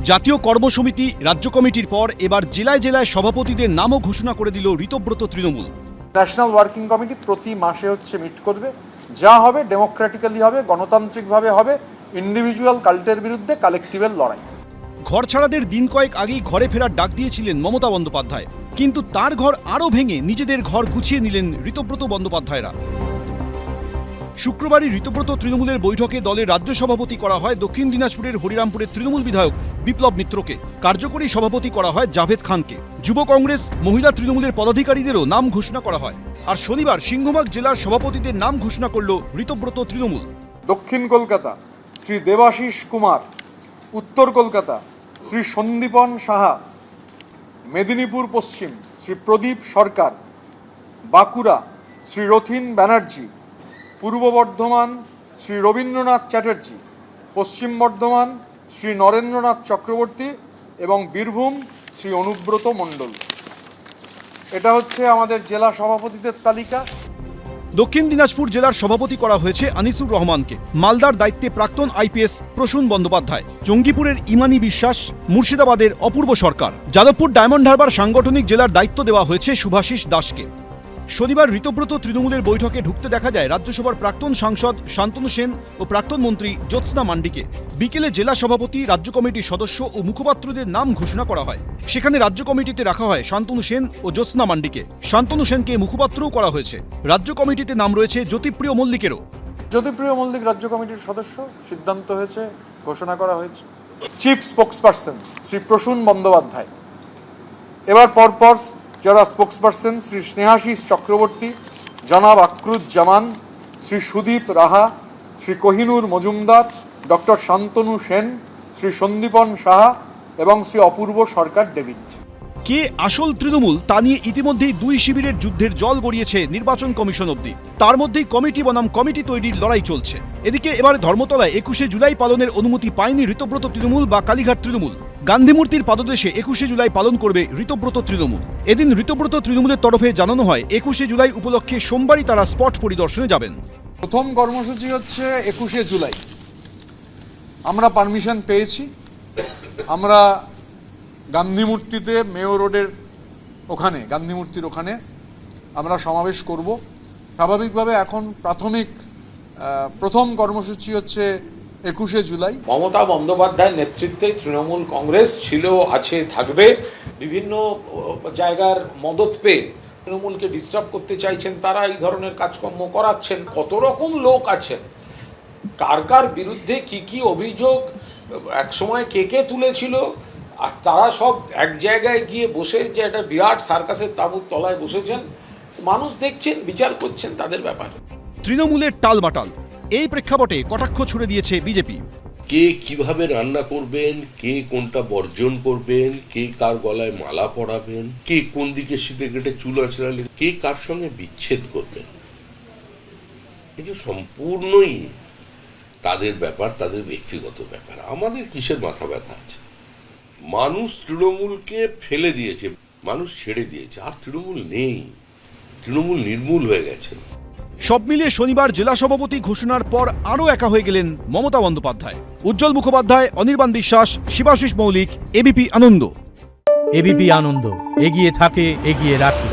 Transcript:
জাতীয় কর্মসমিতি রাজ্য কমিটির পর এবার জেলায় জেলায় সভাপতিদের নামও ঘোষণা করে দিল Ritabrata Trinamool. National working committee প্রতি মাসে মিট করবে, যা হবে ডেমোক্রেটিক্যালি হবে, গণতান্ত্রিকভাবে হবে, ইন্ডিভিজুয়াল কাল্টের বিরুদ্ধে কালেকটিভের লড়াই। ঘর ছাড়াদের দিন কয়েক আগেই ঘরে ফেরার ডাক দিয়েছিলেন মমতা বন্দ্যোপাধ্যায়, কিন্তু তার ঘর আরও ভেঙে নিজেদের ঘর গুছিয়ে নিলেন ঋতব্রত বন্দ্যোপাধ্যায়রা। শুক্রবারই ঋতব্রত তৃণমূলের বৈঠকে দলের রাজ্য সভাপতি করা হয় দক্ষিণ দিনাজপুরের হরিরামপুরের তৃণমূল বিধায়ক বিপ্লব মিত্রকে, কার্যকরী সভাপতি করা হয় জাভেদ খানকে। যুব কংগ্রেস, মহিলা তৃণমূলের পদাধিকারীদেরও নাম ঘোষণা করা হয়। আর শনিবার সিংহভাগ জেলার সভাপতিদের নাম ঘোষণা করল ঋতব্রত তৃণমূল। দক্ষিণ কলকাতা শ্রী দেবাশিস কুমার, উত্তর কলকাতা শ্রী সন্দীপন সাহা, মেদিনীপুর পশ্চিম শ্রী প্রদীপ সরকার, বাঁকুড়া শ্রী রথিন ব্যানার্জি, পূর্ব বর্ধমান শ্রী রবীন্দ্রনাথ চ্যাটার্জি, পশ্চিম বর্ধমান শ্রী নরেন্দ্রনাথ চক্রবর্তী এবং বীরভূম শ্রী অনুব্রত মণ্ডল। এটা হচ্ছে আমাদের জেলা সভাপতিদের তালিকা। দক্ষিণ দিনাজপুর জেলার সভাপতি করা হয়েছে আনিসুর রহমানকে, মালদার দায়িত্বে প্রাক্তন আইপিএস প্রসূন বন্দ্যোপাধ্যায়, জঙ্গিপুরের ইমানি বিশ্বাস, মুর্শিদাবাদের অপূর্ব সরকার, যাদবপুর ডায়মন্ড হারবার সাংগঠনিক জেলার দায়িত্ব দেওয়া হয়েছে শুভাশিস দাসকে। শনিবার ঋতব্রত তৃণমূলের বৈঠকে ঢুকতে দেখা যায় রাজ্যসভার প্রাক্তন সাংসদ শান্তনু সেন ও প্রাক্তন মন্ত্রী জ্যোৎস্না মান্ডিকে। বিকেলে জেলা সভাপতি, রাজ্য কমিটির সদস্য ও মুখপাত্রদের নাম ঘোষণা করা হয়। সেখানে রাজ্য কমিটিতে রাখা হয় শান্তনু সেন ও জ্যোৎস্না মান্ডিকে। শান্তনু সেনকে মুখপাত্রও করা হয়েছে। রাজ্য কমিটিতে নাম রয়েছে জ্যোতিপ্রিয় মল্লিকেরও। জ্যোতিপ্রিয় মল্লিক রাজ্য কমিটির সদস্য, সিদ্ধান্ত হয়েছে, ঘোষণা করা হয়েছে। Chief spokesperson Shri Prasun Bandyopadhyay. এবার পরপর যারা স্পোক্সপারসন শ্রী স্নেহাশিস চক্রবর্তী, জনাব আকরুজ্জামান, শ্রী সুদীপ রাহা, শ্রী কোহিনুর মজুমদার, ডক্টর শান্তনু সেন, শ্রী সন্দীপন সাহা এবং শ্রী অপূর্ব সরকার ডেভিড। কে আসল তৃণমূল তা নিয়ে ইতিমধ্যেই দুই শিবিরের যুদ্ধের জল গড়িয়েছে নির্বাচন কমিশন অবধি। তার মধ্যেই কমিটি বনাম কমিটি তৈরির লড়াই চলছে। এদিকে এবার ধর্মতলায় 21শে জুলাই পালনের অনুমতি পায়নি ঋতব্রত তৃণমূল বা কালীঘাট তৃণমূল। গান্ধীমূর্তির পাদদেশে 21শে জুলাই পালন করবে ঋতব্রত তৃণমূল। এদিন ঋতব্রত তৃণমূলের তরফে জানানো হয় 21শে জুলাই উপলক্ষে সোমবারই তারা স্পট পরিদর্শনে যাবেন। প্রথম কর্মসূচি হচ্ছে 21শে জুলাই। আমরা পারমিশন পেয়েছি, আমরা গান্ধী মূর্তিতে, মেয়র রোডের ওখানে, গান্ধী মূর্তির ওখানে আমরা সমাবেশ করব। স্বাভাবিকভাবে এখন প্রথম কর্মসূচি হচ্ছে 21শে জুলাই। মমতা বন্দ্যোপাধ্যায়ের নেতৃত্বে তৃণমূল কংগ্রেস ছিল, আছে, থাকবে। বিভিন্ন জায়গার মদত পেয়ে তৃণমূলকে ডিস্টার্ব করতে চাইছেন তারা, এই ধরনের কাজকর্ম করাচ্ছেন। কত রকম লোক আছেন, কার কার বিরুদ্ধে কি কি অভিযোগ একসময় কে তুলেছিল, আর তারা সব এক জায়গায় গিয়ে বসে যে একটা বিরাট সার্কাসের তাঁবুর তলায় বসেছেন। মানুষ দেখছেন, বিচার করছেন তাদের ব্যাপারে। তৃণমূলের টালমাটাল, এই প্রেক্ষাপটে কটাক্ষ ছুড়ে দিয়েছে বিজেপি। কে কিভাবে রান্না করবেন, কে কোনটা বর্জন করবেন, কে কার গলায় মালা পরাবেন, কে কোন দিকে শীতে কেটে চুল আঁচড়ালে, কে কার সঙ্গে বিচ্ছেদ করবেন, এটা সম্পূর্ণই তাদের ব্যাপার, তাদের ব্যক্তিগত ব্যাপার। আমাদের কিসের মাথা ব্যথা আছে? মানুষ তৃণমূলকে ফেলে দিয়েছে, মানুষ ছেড়ে দিয়েছে, আর তৃণমূল নেই, তৃণমূল নির্মূল হয়ে গেছে। সব মিলিয়ে শনিবার জেলা সভাপতি ঘোষণার পর আরও একা হয়ে গেলেন মমতা বন্দ্যোপাধ্যায়। উজ্জ্বল মুখোপাধ্যায়, অনির্বাণ বিশ্বাস, শিবাশিস মৌলিক, এবিপি আনন্দ। এবিপি আনন্দ, এগিয়ে থাকে, এগিয়ে রাখে।